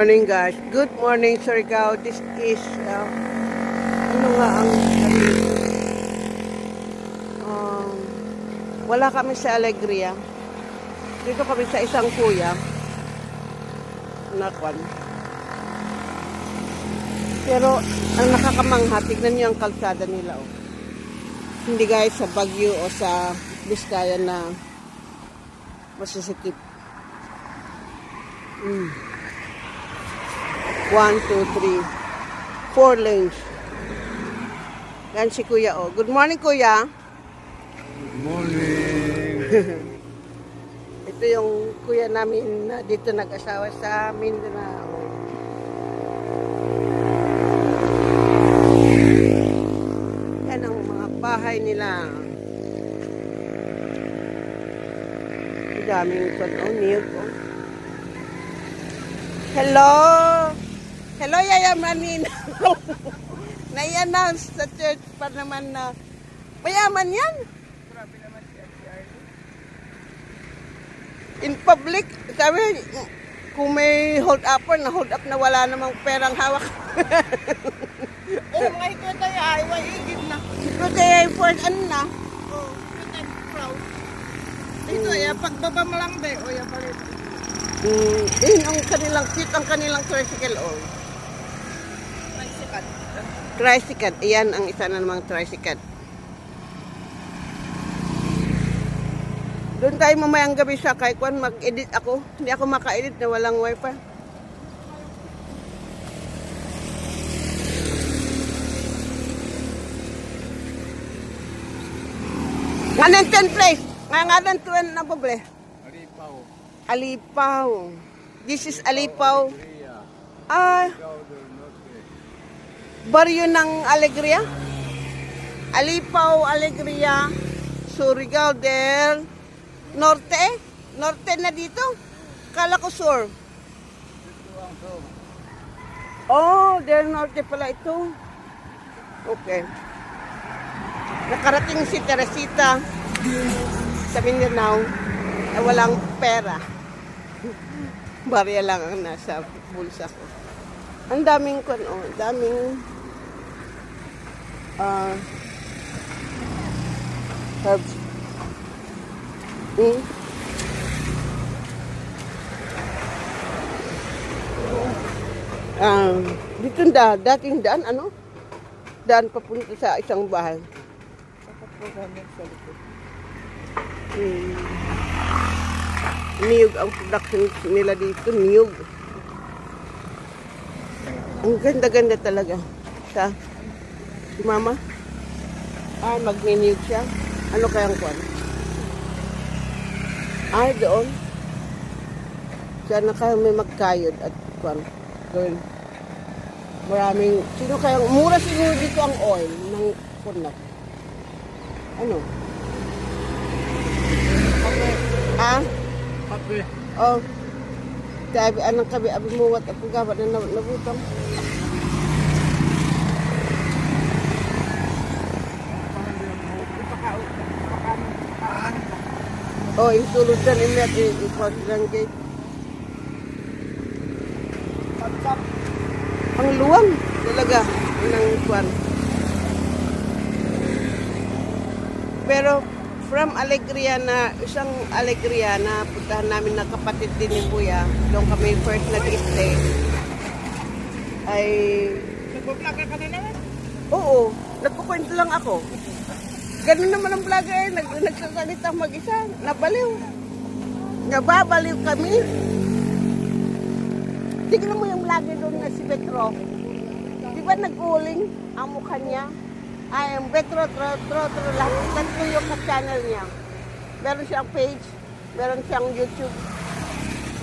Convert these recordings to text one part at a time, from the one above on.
Morning guys. Good morning, Surigao. This is ano nga ang um, wala kami sa Alegria. Dito kami sa isang kuya. Nakwan. Pero ang nakakamangha, tignan niyo ang kalsada nila. Oh. Hindi guys sa Baguio o sa Biskaya na masisikip. 1, 2, 3, 4 lanes. Yan si Kuya, oh. Good morning, Kuya. Good morning. Ito yung kuya namin na dito nag-asawa sa Mindanao. Yan ang mga bahay nila. Ang daming niyog, oh. Hello! Hello, Yaya Manin. Na-announce sa church pa naman na mayaman yan. Grabe naman si RCR. In public, sabi, kung may hold upper, na-hold up na wala namang perang hawak. Oh, mga ito tayo ay igit na. Ito tayo for ano na. Oh, ito I'm proud. Dito ay pagbaba mo lang be. O ya palit. Yun ang kanilang cute, ang kanilang tricycle. Oh. Tricycle. Tricycle. Ayan ang isa na namang tricycle. Doon tayo mamayang gabi sa Kaikwan, mag-edit ako. Hindi ako maka-edit na walang wifi. Ngayon 10 place. Ngayon 10 na poble. Alipaw. Alipaw. This is Alipaw. Ah, baryo ng Alegria. Alipaw, Alegria, Surigao del Norte. Norte na dito. Kala ko sur. Oh, del Norte pala ito. Okay. Nakarating si Teresita sa Mindanao na walang pera. Barya lang ang nasa bulsa ko. Ang daming daming herbs. Dito dating daan, ano? Daan papunta sa isang bahay. Niyog ang production nila dito, niyog. Ang ganda-ganda talaga. Si Mama. Ay, magniniyog siya. Ano kayang kwan? Ay, doon. Diyan na kayo may magkayod at kwan. Doon. Maraming, sino kayang, mura siguro dito ang oil ng kunat. Ano? Ah? Kape. Oh. Sabi, anong kabi, abi muwat, ako gabat na nabutang. Oh, yung tulog dyan, imiyat, ikot lang gate. Ang luwang, talaga, ng kwan. Pero, from Alegria na, isang Alegria na puntahan namin na kapatid din ni Kuya, doon kami first nag-stay, ay... Nagbablogger ka na naman? Oo, nagkukwento lang ako. Ganun naman ang vlogger, nagsasalita mag-isa, nabaliw. Nababaliw kami. Tignan mo yung vlogger doon na si Petro. Di ba nag-uling ang mukha niya? Ay, ang Petro, lahat. Tatlo yung ka-channel niya. Meron siyang page, meron siyang YouTube,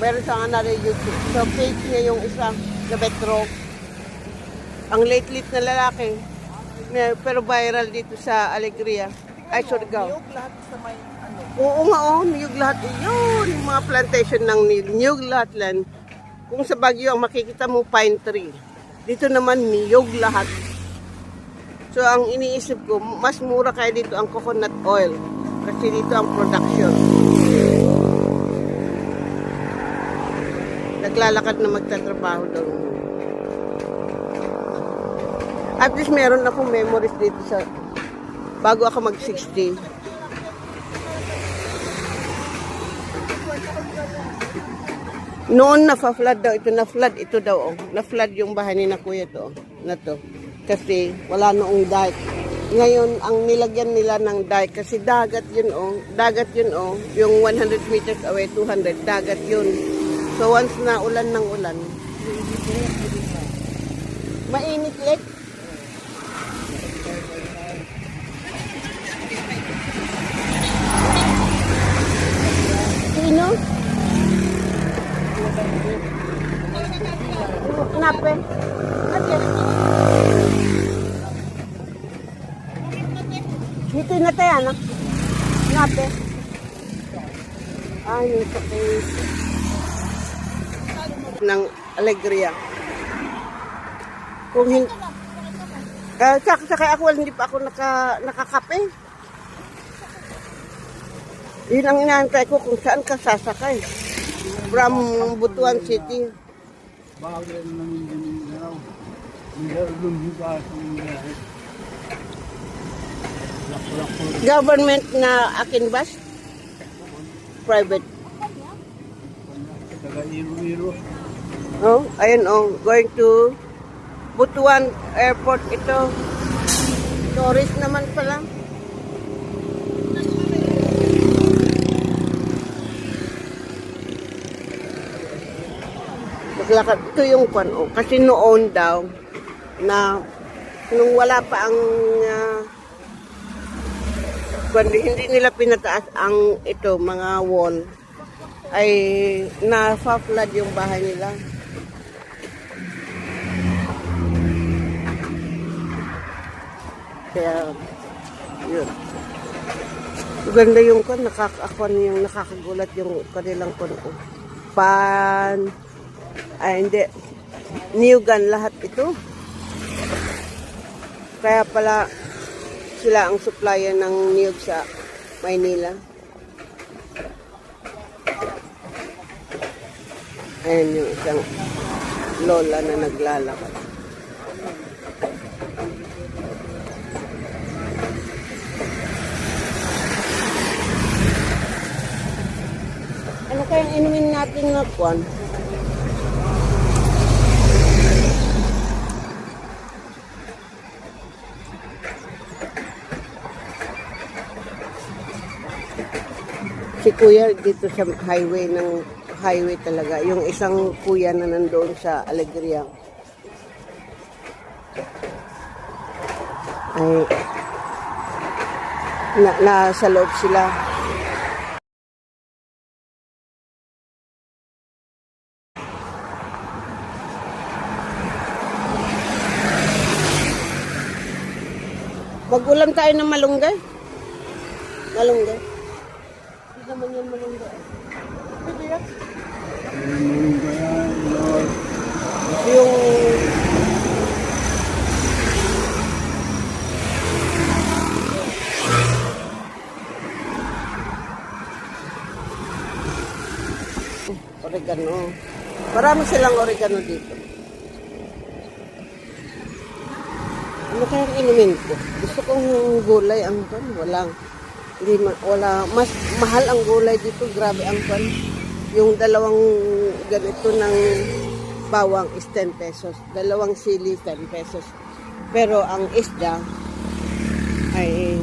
meron siyang another YouTube. So, page niya yung isa, na Petro. Ang late-late na lalaki. Pero viral dito sa Alegria. Ay, Surigao. Niyog lahat sa may ano. Oo nga, niyog lahat. Yun, yung mga plantation ng niyog lahat lang. Kung sa Baguio, ang makikita mo, pine tree. Dito naman, niyog lahat. So, ang iniisip ko, mas mura kaya dito ang coconut oil. Kasi dito ang production. naglalakad na magtatrabaho doon. At least meron akong memories dito sa bago ako mag-60. Noon na-flood daw ito, na-flood ito daw. Oh. Na-flood yung bahay ni na kuya to, na to. Kasi wala noong dike. Ngayon, ang nilagyan nila ng dike kasi dagat yun oh. Dagat yun oh. Yung 100 meters away, 200, dagat yun. So once na ulan ng ulan, mainit lake. Sino? Kenapa? Aja. Dito na tayo, anak. Kenapa? Yung sa case ng Alegria. Kung hindi... Sakay ako, hindi pa ako nakakape. Yun ang inaantay ko kung saan ka sasakay. From Butuan City. Government na akin bus? Private? Oh, ayun oh. Going to Butuan Airport ito. Tourist naman pala. Maglakad. Ito yung pan oh. Kasi noon daw na nung wala pa ang hindi nila pinataas ang ito mga wall ay na-flood yung bahay nila. Kaya yun. Ganda yung kon yung nakakagulat yung kanilang kon. Pan ay hindi new gun lahat ito. Kaya pala sila ang supplier ng niyog sa Maynila. Ayan yung isang lola na naglalakad. Ano kayang inumin natin na kwan? Si kuya dito sa highway talaga. Yung isang kuya na nandoon sa Alegria. Ay nasa loob sila. Mag-ulam tayo ng malunggay. Malunggay. Hindi naman yan malunggay. Pwede yan. Yung... oregano. Marami silang oregano dito. Ano kayang inumin ko? Gusto kong gulay ang pan. Wala. Mas mahal ang gulay dito. Grabe ang pan. Yung dalawang ganito ng bawang is 10 pesos. Dalawang sili, 10 pesos. Pero ang isda ay...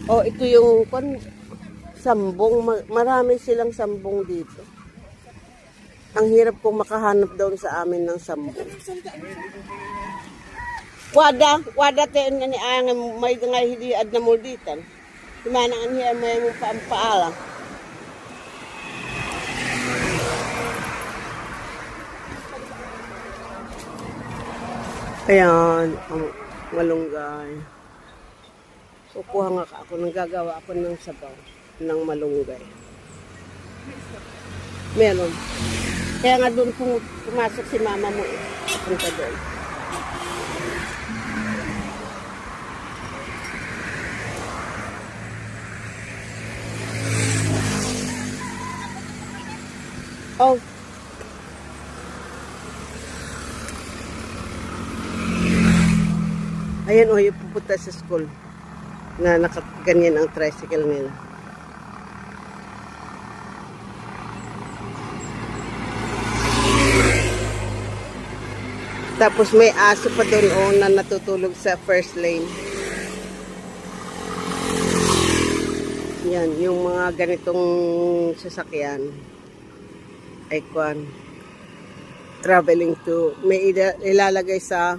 Oh, ito yung pan. Sambong. Marami silang sambong dito. Ang hirap kong makahanap doon sa amin ng sambong. Wada tayo na ni ang may nga hiliad na mulditan. Tumanaan hiya may mong paampaalang. Ayan, ang malunggay. Kukuha nga ako, nanggagawa ako ng sabaw ng malunggay. Meron. Kaya nga doon pumasok si mama mo eh. Punta doon. Oh, Ayan o, yung pupunta sa school na nakaganyan ang tricycle nila. Tapos may aso pa doon na natutulog sa first lane. Yan, yung mga ganitong sasakyan ay kwan, traveling to, may ilalagay sa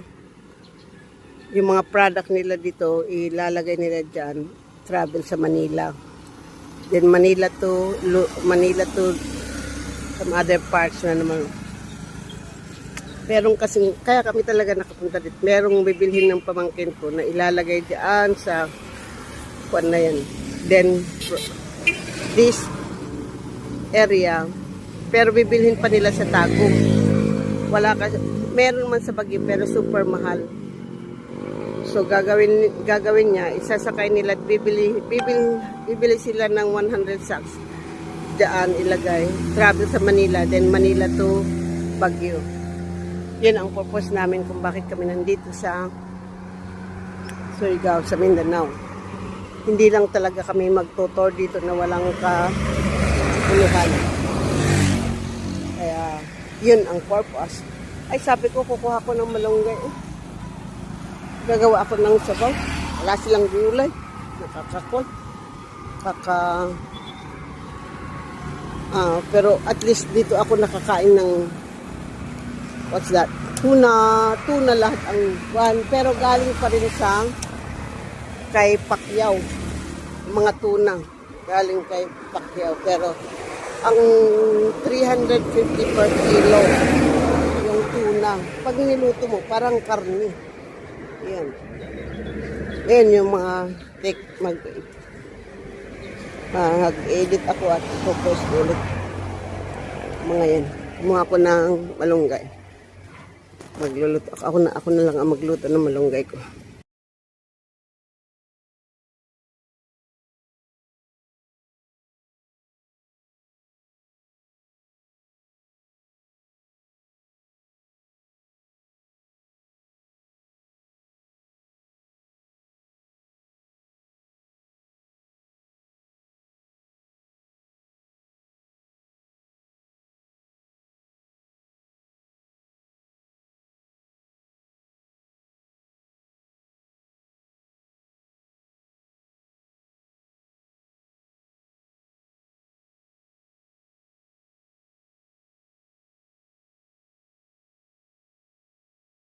yung mga product nila dito, ilalagay nila dyan, travel sa Manila. Then Manila to some other parts na naman. Merong kasing, kaya kami talaga nakapunta dito. Merong bibilhin ng pamangkin ko na ilalagay dyan sa kwan na yan. Then, this area, pero bibilhin pa nila sa Tagum. Wala kasi, meron man sa Baguio, pero super mahal. So, gagawin niya, isasakay nila at bibili sila ng 100 sacks. Diyan ilagay, travel sa Manila, then Manila to Baguio. Yan ang purpose namin kung bakit kami nandito sa Surigao, sa Mindanao. Hindi lang talaga kami magtutor dito na walang kabuluhan. Kaya, yun ang purpose. Ay, sabi ko, kukuha ko ng malunggay. Gagawa ako ng sabaw. Wala silang gulay. Nakakakot. Pero at least dito ako nakakain ng what's that? Tuna lahat ang buwan. Pero galing pa rin sa kay Pacquiao. Mga tuna. Galing kay Pacquiao. Pero ang 350 per kilo yung tuna. Pag niluto mo, parang karne. Yan. Yan yung mga mag-edit ako at focus ulit. Mga yan. Kumuha ko ng malunggay. Magluluto ako na lang ang magluto ng malunggay ko.